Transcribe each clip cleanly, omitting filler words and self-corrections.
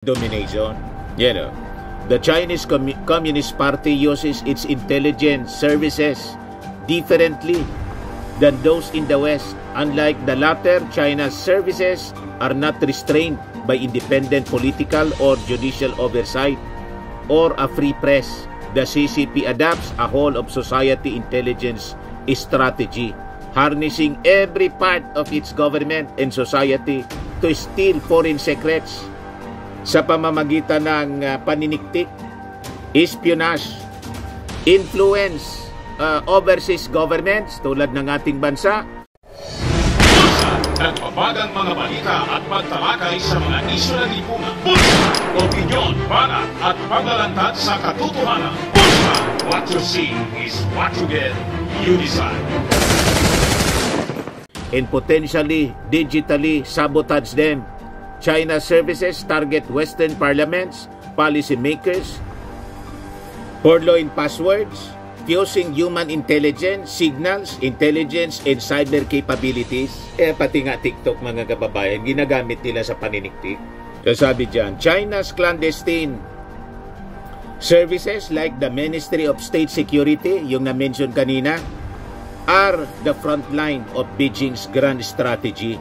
domination. The Chinese Communist Party uses its intelligence services differently than those in the West. Unlike the latter, China's services are not restrained by independent political or judicial oversight or a free press. The CCP adopts a whole of society intelligence strategy, harnessing every part of its government and society to steal foreign secrets sa pamamagitan ng paniniktik, espionage, influence overseas governments tulad ng ating bansa. Nagpapagang mga balita at pagtalakay sa mga isyu ng lipunan. Bulsa! Opinyon, banat at paglalantad sa katotohanan. Bulsa! What you see is what you get. You decide. And potentially digitally sabotage them. China's services target Western parliaments, policymakers, purloin passwords, fusing human intelligence, signals, intelligence, and cyber capabilities. Pati nga TikTok, mga kababayan, ginagamit nila sa paniniktik. So sabi dyan, China's clandestine services like the Ministry of State Security, yung na-mention kanina, are the front line of Beijing's grand strategy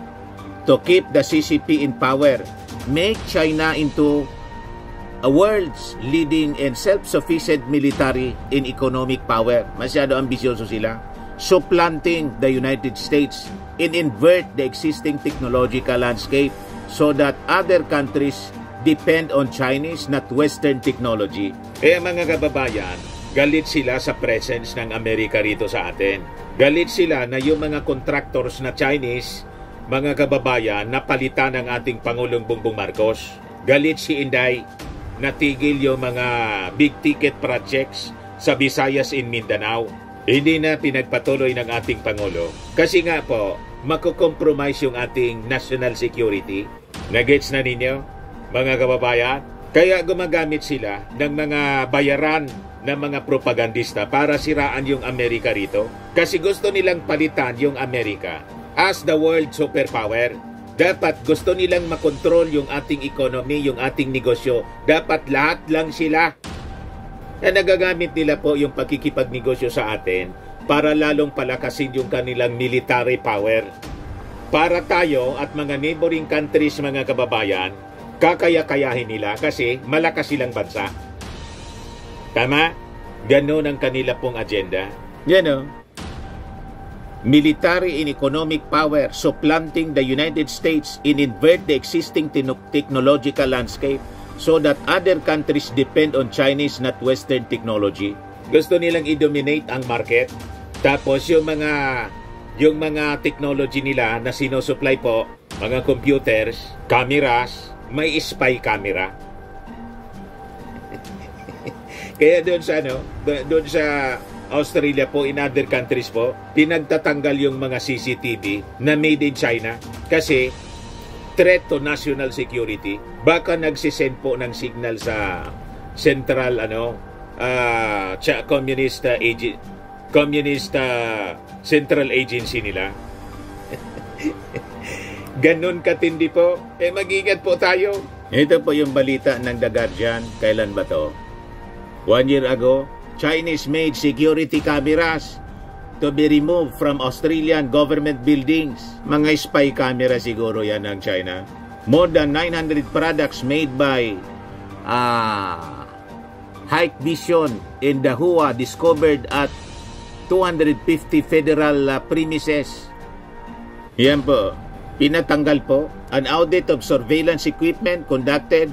to keep the CCP in power, make China into a world's leading and self-sufficient military and economic power. Masyado ambisyoso sila. Supplanting the United States and invert the existing technological landscape so that other countries depend on Chinese, not Western technology. Mga kababayan, galit sila sa presence ng Amerika rito sa atin. Galit sila na yung mga contractors na Chinese, mga kababayan, napalitan ng ating Pangulong Bongbong Marcos. Galit si Inday, natigil yung mga big ticket projects sa Visayas in Mindanao. Hindi na pinagpatuloy ng ating Pangulo. Kasi nga po, makukompromise yung ating national security. Nagets na ninyo, mga kababayan? Kaya gumagamit sila ng mga bayaran ng mga propagandista para siraan yung Amerika rito. Kasi gusto nilang palitan yung Amerika as the world superpower. Dapat gusto nilang makontrol yung ating economy, yung ating negosyo. Dapat lahat lang sila. Na nagagamit nila po yung pagkikipagnegosyo sa atin para lalong palakasin yung kanilang military power. Para tayo at mga neighboring countries, mga kababayan, kakaya-kayahin nila kasi malakas silang bansa. Tama? Ganon ang kanila pong agenda. Military and economic power supplanting the United States and invert the existing technological landscape so that other countries depend on Chinese, not Western technology. Gusto nilang i-dominate ang market. Tapos yung mga technology nila na sinusupply po, mga computers, cameras, may spy camera. Kaya doon sa Australia po, in other countries po, pinagtatanggal yung mga CCTV na made in China kasi threat to national security. Baka nagsisend po ng signal sa central communist central agency nila. Ganun katindi po. Mag-ingat po tayo. Ito po yung balita ng The Guardian. Kailan ba to? 1 year ago, Chinese-made security cameras to be removed from Australian government buildings. Mga spy camera siguro yan ng China. More than 900 products made by Hikvision in Dahua discovered at 250 federal premises. Yan po. Pinatanggal po. An audit of surveillance equipment conducted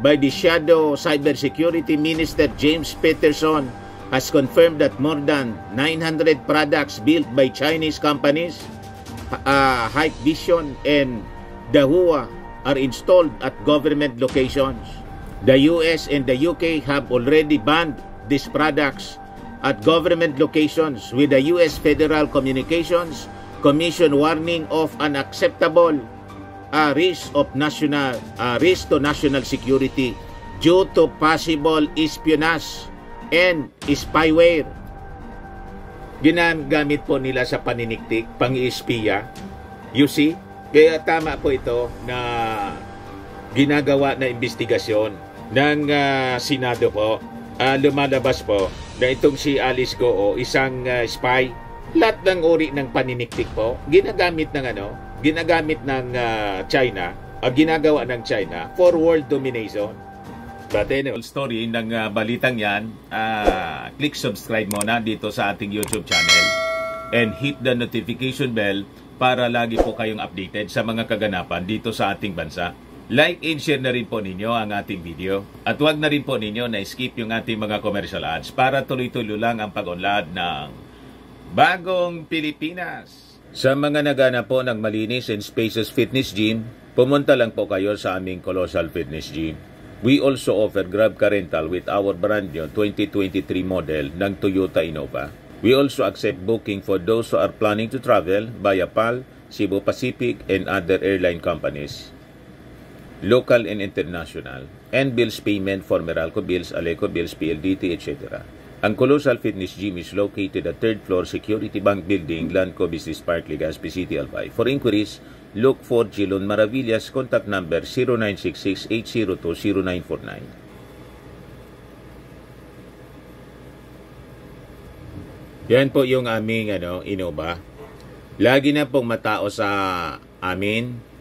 by the Shadow Cybersecurity Minister James Peterson has confirmed that more than 900 products built by Chinese companies, Hikvision and Dahua, are installed at government locations. The US and the UK have already banned these products at government locations, with the US Federal Communications Commission warning of unacceptable risk to national security due to possible espionage and spyware. Ginagamit po nila sa paniniktik, pang-espiya. You see? Kaya tama po ito na ginagawa na investigasyon ng Senado po, lumalabas po na itong si Alice Goo isang spy. Lahat ng uri ng paniniktik po ginagamit ng China, ginagawa ng China for world domination. But anyway, story ng balitang yan, click subscribe muna dito sa ating YouTube channel and hit the notification bell para lagi po kayong updated sa mga kaganapan dito sa ating bansa. Like and share na rin po ninyo ang ating video. At huwag na rin po ninyo na skip yung ating mga commercial ads para tuloy-tuloy lang ang pag-unlad ng Bagong Pilipinas. Sa mga nagana po ng malinis and spacious fitness gym, pumunta lang po kayo sa aming Colossal Fitness Gym. We also offer Grab Car Rental with our brand new 2023 model ng Toyota Innova. We also accept booking for those who are planning to travel via PAL, Cebu Pacific, and other airline companies, local and international, and bills payment for Meralco Bills, Aleco Bills, PLDT, etc. Ang Colossal Fitness Gym is located at 3rd floor Security Bank Building, Lanco Business Park, Legazpi City, Albay. For inquiries, look for Gilon Maravillas. Contact number 0966-802-0949. Yan po yung aming Innova. Lagi na pong matao sa amin.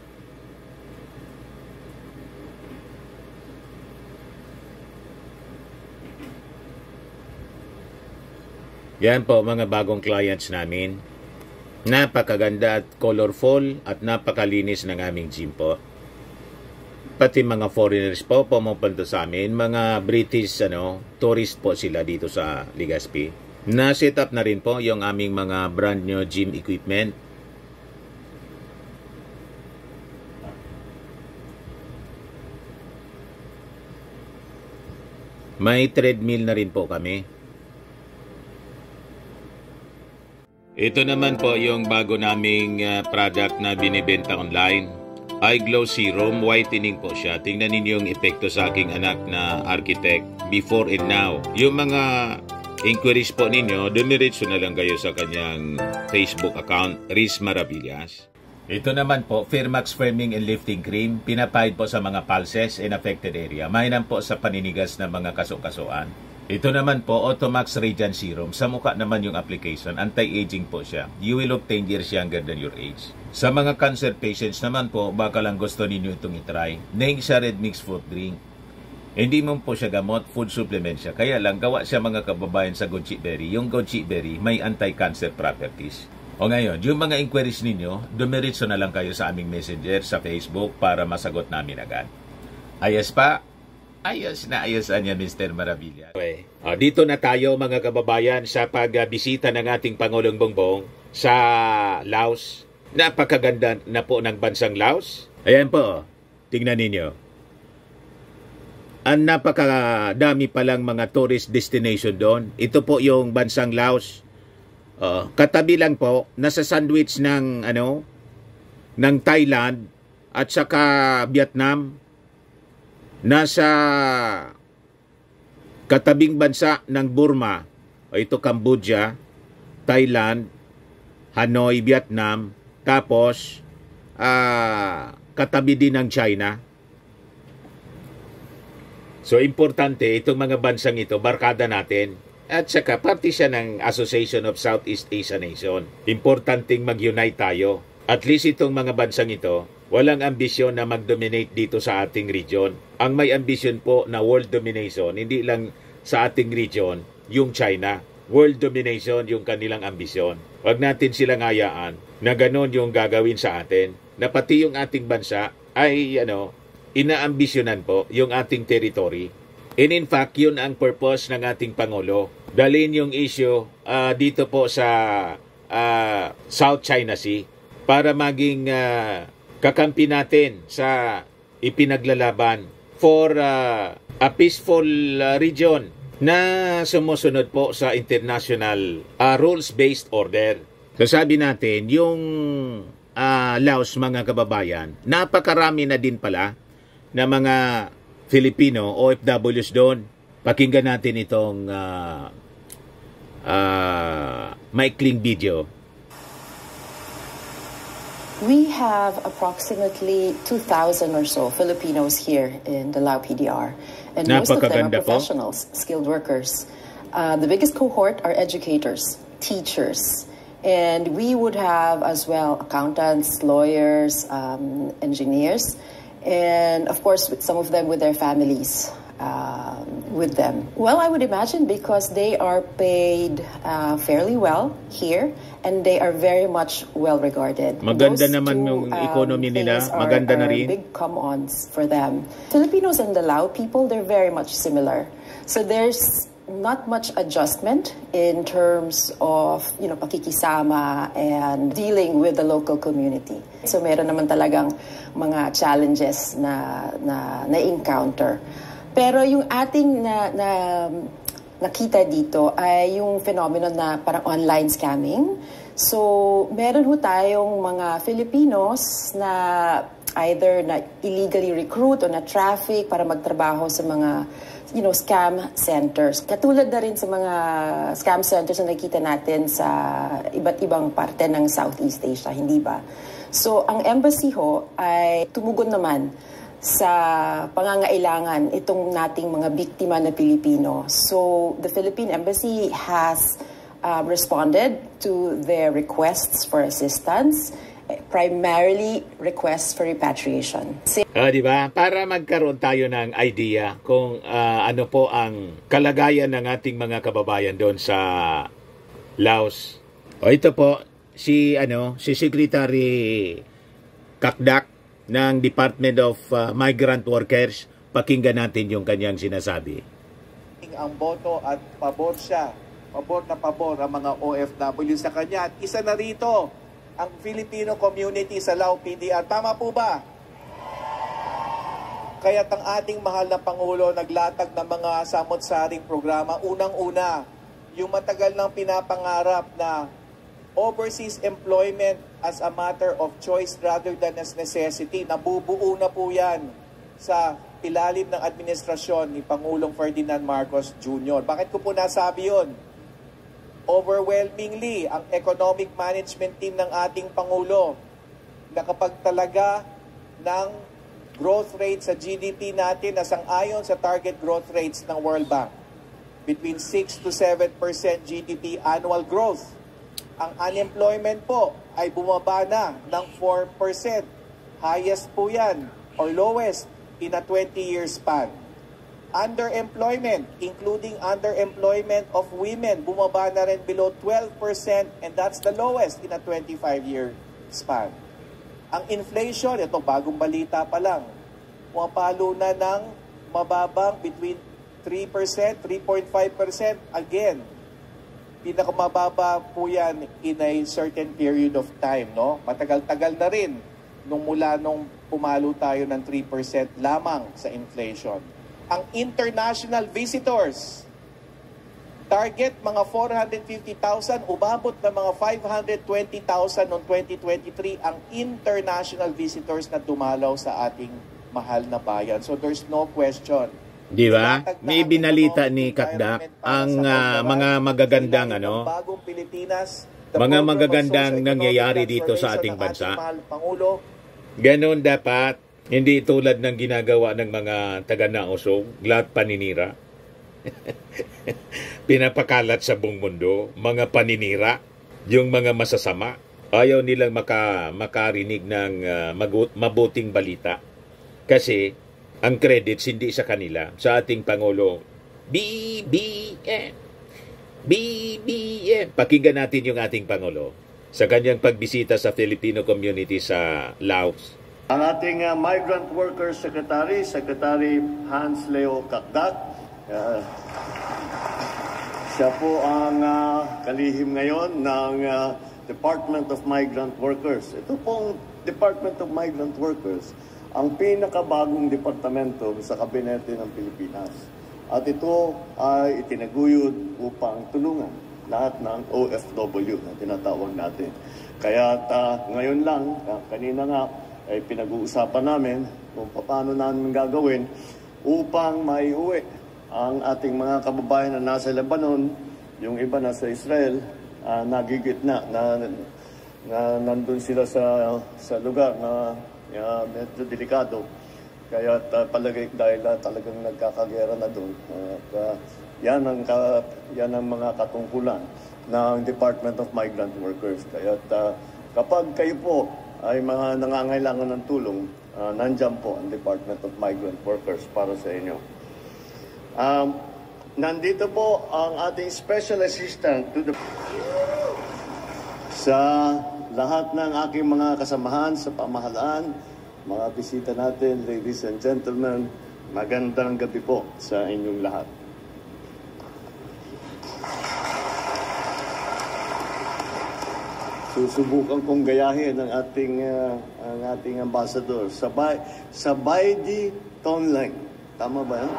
Yan po mga bagong clients namin. Napakaganda at colorful at napakalinis ng aming gym po. Pati mga foreigners po pumupunta sa amin, mga British tourist po sila dito sa Legazpi. Na-set up na rin po yung aming mga brand new gym equipment. May treadmill na rin po kami. Ito naman po yung bago naming product na binibenta online. Eye Glow Serum, whitening po siya. Tingnan ninyo yung epekto sa aking anak na architect before and now. Yung mga inquiries po ninyo, dumiretso na lang kayo sa kanyang Facebook account, Riz Maravillas. Ito naman po, Firmax Firming and Lifting Cream, pinapahid po sa mga pulses and affected area. Mainam po sa paninigas ng mga kaso-kasuan. Ito naman po, Automax Radiant Serum. Sa mukha naman yung application, anti-aging po siya. You will look 10 years younger than your age. Sa mga cancer patients naman po, baka lang gusto ninyo itong itry. Nengsa Red Mix Fruit Drink. Hindi mo po siya gamot, food supplement siya. Kaya lang, gawa siya mga kababayan sa goji berry. Yung goji berry may anti-cancer properties. O ngayon, yung mga inquiries ninyo, dumiretso na lang kayo sa aming messenger sa Facebook para masagot namin agad. Ayos pa? Ayos na ayos niya, Mr. Maravilla. Okay. Dito na tayo mga kababayan sa pagbisita ng ating Pangulong Bongbong sa Laos. Napakaganda na po ng bansang Laos. Ayan po, tingnan ninyo. Ang napakadami palang mga tourist destination doon. Ito po yung bansang Laos. Katabi lang po, nasa sandwich ng Thailand at saka Vietnam. Nasa katabing bansa ng Burma, ito Cambodia, Thailand, Hanoi, Vietnam, tapos katabi din ng China. So importante itong mga bansang ito, barkada natin. At saka parte siya ng Association of Southeast Asian Nation. Importanteng mag-unite tayo. At least itong mga bansang ito, walang ambisyon na mag-dominate dito sa ating region. Ang may ambisyon po na world domination, hindi lang sa ating region, yung China. World domination yung kanilang ambisyon. Huwag natin silang hayaan na ganon yung gagawin sa atin. Na pati yung ating bansa ay inaambisyonan po yung ating territory. And in fact, yun ang purpose ng ating Pangulo. Dalhin yung issue dito po sa South China Sea para maging kakampi natin sa ipinaglalaban for a peaceful region na sumusunod po sa international rules-based order. So sabi natin, yung Laos mga kababayan, napakarami na din pala na mga Filipino OFWs doon. Pakinggan natin itong maikling video. We have approximately 2,000 or so Filipinos here in the Lao PDR. And most of them are professionals, skilled workers. The biggest cohort are educators, teachers. And we would have as well accountants, lawyers, engineers, and of course with some of them with their families with them. Well, I would imagine because they are paid fairly well here and they are very much well regarded. Maganda naman yung economy nila, maganda na rin. Big come-ons for them. Filipinos and the Lao people, they're very much similar. So there's not much adjustment in terms of, pakikisama and dealing with the local community. So meron naman talagang mga challenges na encounter. Pero yung ating nakita dito ay yung phenomenon na parang online scamming. So meron ho tayong mga Filipinos na either na illegally recruit o na traffic para magtrabaho sa mga scam centers. Katulad na rin sa mga scam centers na nakita natin sa iba't ibang parte ng Southeast Asia, hindi ba? So, ang embassy ho ay tumugon naman sa pangangailangan itong nating mga biktima na Pilipino. So, the Philippine Embassy has responded to their requests for assistance, primarily requests for repatriation. Di ba? Para magkaroon tayo ng idea kung ano po ang kalagayan ng ating mga kababayan doon sa Laos. O ito po si Secretary Kakdak ng Department of Migrant Workers. Pakinggan natin yung kanyang sinasabi. Ang boto at pabor siya. Pabor na pabor ang mga OFW sa kanya. At isa na rito ang Filipino community sa Lao PDR. Tama po ba? Kaya't ang ating mahal na Pangulo naglatag ng mga samot-saring programa. Unang-una, yung matagal nang pinapangarap na overseas employment as a matter of choice rather than as necessity. Nabubuo na po yan sa ilalim ng administrasyon ni Pangulong Ferdinand Marcos Jr. Bakit ko po nasabi yun? Overwhelmingly, ang economic management team ng ating Pangulo nakapagtalaga ng growth rate sa GDP natin na sang-ayon sa target growth rates ng World Bank. Between 6 to 7% GDP annual growth. Ang unemployment po ay bumaba na ng 4%. Highest po yan or lowest in a 20-year span. Underemployment, including underemployment of women, bumaba na rin below 12% and that's the lowest in a 25-year span. Ang inflation, ito bagong balita pa lang, pumapalo na ng mababang between 3%, 3.5%. Again, pinakamababa po yan in a certain period of time. No? Matagal-tagal na rin mula nung pumalo tayo ng 3% lamang sa inflation. Ang international visitors, target mga 450,000, umabot na mga 520,000 noong 2023 ang international visitors na dumalaw sa ating mahal na bayan. So there's no question. Di ba? May binalita ni Kakdak ang mga magagandang mga magagandang nangyayari dito sa ating bansa. Ganon dapat. Hindi tulad ng ginagawa ng mga taga-Naosog, lahat paninira. Pinapakalat sa buong mundo, mga paninira, yung mga masasama. Ayaw nilang makarinig ng mabuting balita. Kasi ang credits hindi sa kanila, sa ating Pangulo. BBM. BBM. Pakinggan natin yung ating Pangulo sa kanyang pagbisita sa Filipino community sa Laos. Ang ating Migrant Workers Secretary, Secretary Hans Leo Kakdak, siya po ang kalihim ngayon ng Department of Migrant Workers. Ito pong Department of Migrant Workers, ang pinakabagong departamento sa kabinete ng Pilipinas. At ito ay itinaguyod upang tulungan lahat ng OFW na tinatawag natin. Kaya ngayon lang, kanina nga, ay pinag-uusapan namin kung paano namin gagawin upang maiuwi ang ating mga kababayan na nasa Lebanon, yung iba nasa Israel, nagigitna na na nandun sila sa lugar na medyo delikado. Kaya palagay dahil talagang nagkakagera na doon. Yan ang mga katungkulan ng Department of Migrant Workers. Kaya kapag kayo po ay mga nangangailangan ng tulong, nandyan po ang Department of Migrant Workers para sa inyo. Nandito po ang ating special assistant to the... Sa lahat ng aking mga kasamahan sa pamahalaan, mga bisita natin, ladies and gentlemen, magandang gabi po sa inyong lahat. Susubukan kong gayahin ang ating ambassador, Sabaydi Tonleng. Tama ba yan?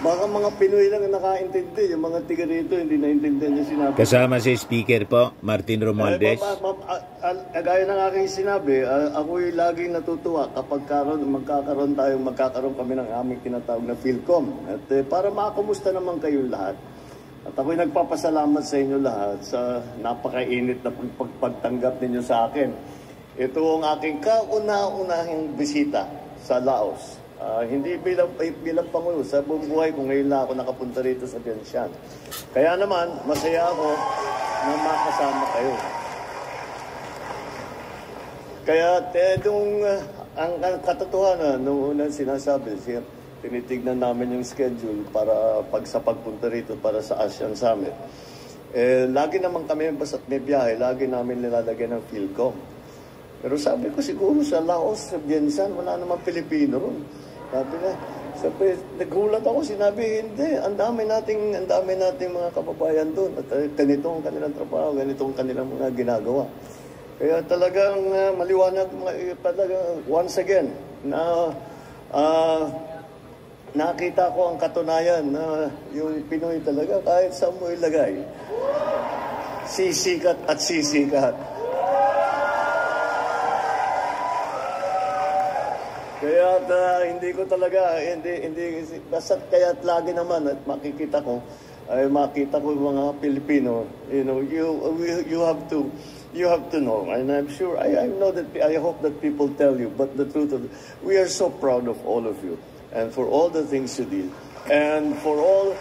Baka mga Pinoy lang ang nakaintindi. Yung mga tiga rito, hindi naintindihan yung sinabi. Kasama si Speaker po, Martin Romualdez. Gaya ng aking sinabi, ako'y laging natutuwa kapag magkakaroon kami ng aming tinatawag na PhilCom. At para makakumusta naman kayong lahat. At ako'y nagpapasalamat sa inyo lahat sa napakainit na pagtanggap ninyo sa akin. Ito ang aking kauna-unahing bisita sa Laos. Hindi bilang Pangulo, sa buong buhay ko ngayon lang ako nakapunta rito sa Vientiane. Kaya naman, masaya ako na makasama kayo. Kaya ang katotohanan, noong unang sinasabi, tinitignan namin yung schedule para sa pagpunta rito para sa ASEAN Summit. Lagi naman kami, basta't may biyahe, lagi namin nilalagyan ng PhilCom. Pero sabi ko siguro sa Laos, sa Vientiane, wala namang Pilipino ron. Sabi, nagulat ako, sinabi, hindi, ang dami nating mga kababayan doon. At ganito ang kanilang trabaho, ganito ang kanilang mga ginagawa. Kaya talagang maliwanag, once again, na nakita ko ang katunayan na yung Pinoy talaga, kahit saan mo ilagay, sisikat at sisikat. Kaya hindi ko talaga, basta kaya lagi naman at makita ko yung mga Pilipino, you have to know, and I'm sure, I hope that people tell you, but the truth of it, we are so proud of all of you, and for all the things you did, and for all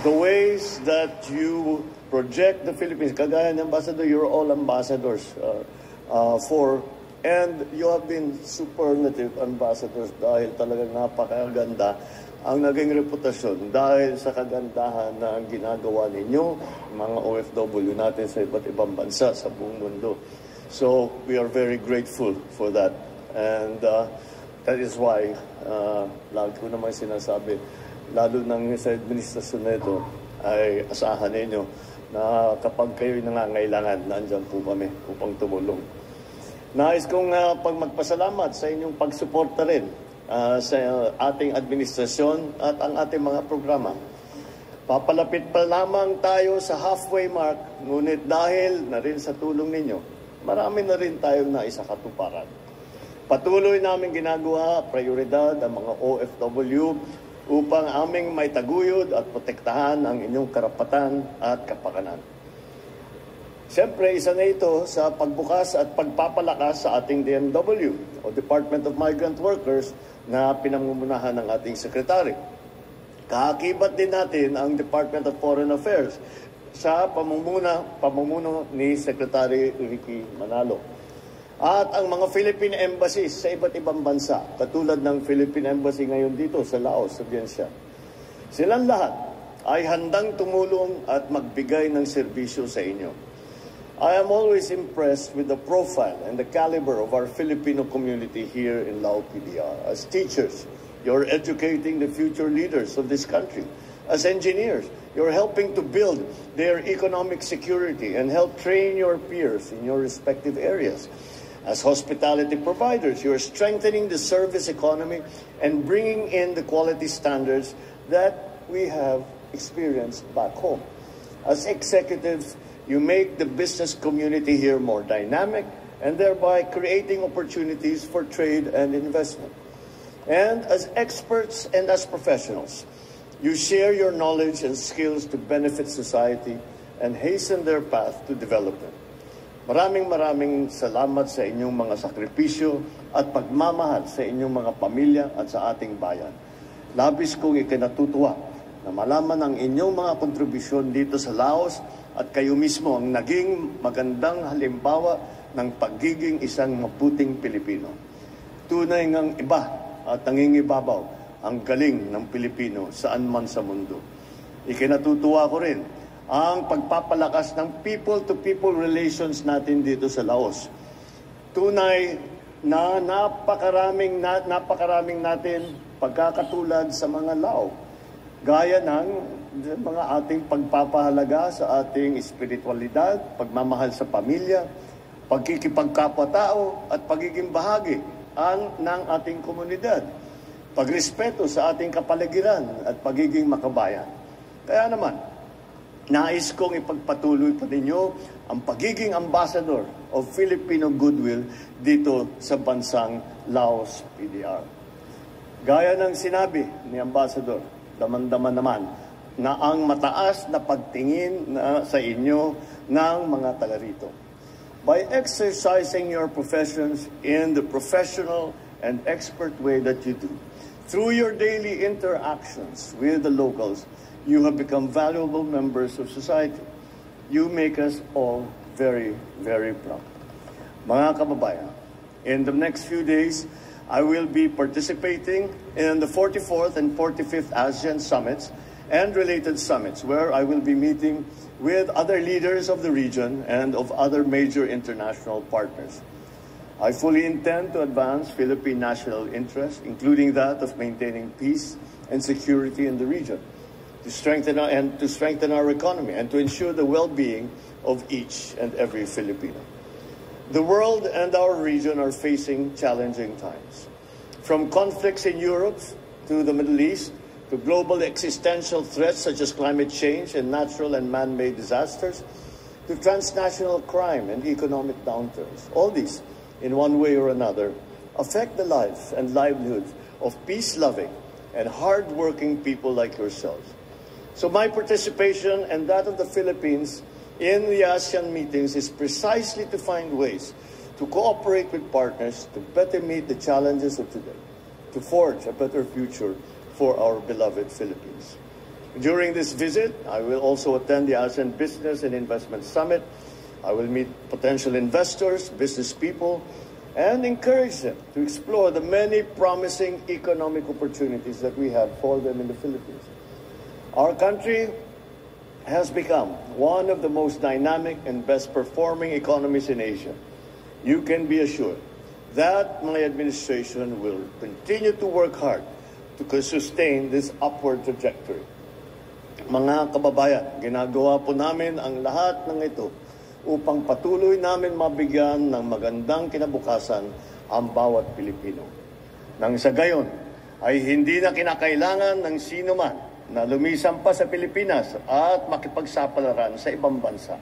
the ways that you project the Philippines. Kagaya ng ambassador, you're all ambassadors and you have been superlative ambassadors dahil talagang napakaganda ang naging reputasyon dahil sa kagandahan na ang ginagawa ninyo, mga OFW natin sa iba't ibang bansa sa buong mundo. So, we are very grateful for that. And that is why, lagi ko naman sinasabi, lalo nang sa administrasyon na ito, ay asahan ninyo na kapag kayo'y nangangailangan, nandyan po kami upang tumulong. Nais kong magpasalamat sa inyong pagsuporta rin sa ating administrasyon at ang ating mga programa. Papalapit pa lamang tayo sa halfway mark, ngunit dahil na rin sa tulong ninyo, marami na rin tayong naisakatuparan. Patuloy namin ginagawa prioridad ang mga OFW upang aming maitaguyod at protektahan ang inyong karapatan at kapakanan. Siyempre, isa na ito sa pagbukas at pagpapalakas sa ating DMW o Department of Migrant Workers na pinamumunahan ng ating sekretary. Kaakibat din natin ang Department of Foreign Affairs sa pamumuno ni Secretary Ricky Manalo. At ang mga Philippine embassies sa iba't ibang bansa, katulad ng Philippine Embassy ngayon dito sa Laos, sa Vientiane. Silang lahat ay handang tumulong at magbigay ng serbisyo sa inyo. I am always impressed with the profile and the caliber of our Filipino community here in Lao PDR. As teachers, you're educating the future leaders of this country. As engineers, you're helping to build their economic security and help train your peers in your respective areas. As hospitality providers, you're strengthening the service economy and bringing in the quality standards that we have experienced back home. As executives, you make the business community here more dynamic and thereby creating opportunities for trade and investment. And as experts and as professionals, You share your knowledge and skills to benefit society and hasten their path to development. Maraming salamat sa inyong mga sakripisyo at pagmamahal sa inyong mga pamilya at sa ating bayan. Labis kong ikinatutuwa na malaman ang inyong mga kontribusyon dito sa Laos at kayo mismo ang naging magandang halimbawa ng pagiging isang mabuting Pilipino. Tunay ngang iba at nangingibabaw ang galing ng Pilipino saan man sa mundo. Ikinatutuwa ko rin ang pagpapalakas ng people-to-people relations natin dito sa Laos. Tunay na napakaraming natin pagkakatulad sa mga Lao. Gaya ng mga ating pagpapahalaga sa ating espiritualidad, pagmamahal sa pamilya, pagkikipagkapwa-tao at pagiging bahagi ng ating komunidad, pagrespeto sa ating kapaligiran at pagiging makabayan. Kaya naman, nais kong ipagpatuloy pa ninyo ang pagiging ambassador of Filipino goodwill dito sa bansang Laos PDR. Gaya ng sinabi ni Ambassador, daman-daman naman na ang mataas na pagtingin sa inyo ng mga taga rito. By exercising your professions in the professional and expert way that you do, through your daily interactions with the locals, you have become valuable members of society. You make us all very proud. Mga kababayan, in the next few days, I will be participating in the 44th and 45th ASEAN Summits and related summits, where I will be meeting with other leaders of the region and of other major international partners. I fully intend to advance Philippine national interests, including that of maintaining peace and security in the region, to strengthen our economy and to ensure the well-being of each and every Filipino. The world and our region are facing challenging times. From conflicts in Europe to the Middle East, to global existential threats such as climate change and natural and man-made disasters, to transnational crime and economic downturns. All these, in one way or another, affect the lives and livelihoods of peace-loving and hard-working people like yourselves. So my participation and that of the Philippines in the ASEAN meetings is precisely to find ways to cooperate with partners to better meet the challenges of today, to forge a better future for our beloved Philippines. During this visit, I will also attend the ASEAN Business and Investment Summit. I will meet potential investors, business people, and encourage them to explore the many promising economic opportunities that we have for them in the Philippines. Our country has become one of the most dynamic and best-performing economies in Asia. You can be assured that my administration will continue to work hard to sustain this upward trajectory. Mga kababayan, ginagawa po namin ang lahat ng ito upang patuloy namin mabigyan ng magandang kinabukasan ang bawat Pilipino. Nang sa gayon, ay hindi na kinakailangan ng sino man na lumisan pa sa Pilipinas at makipagsapalaran sa ibang bansa.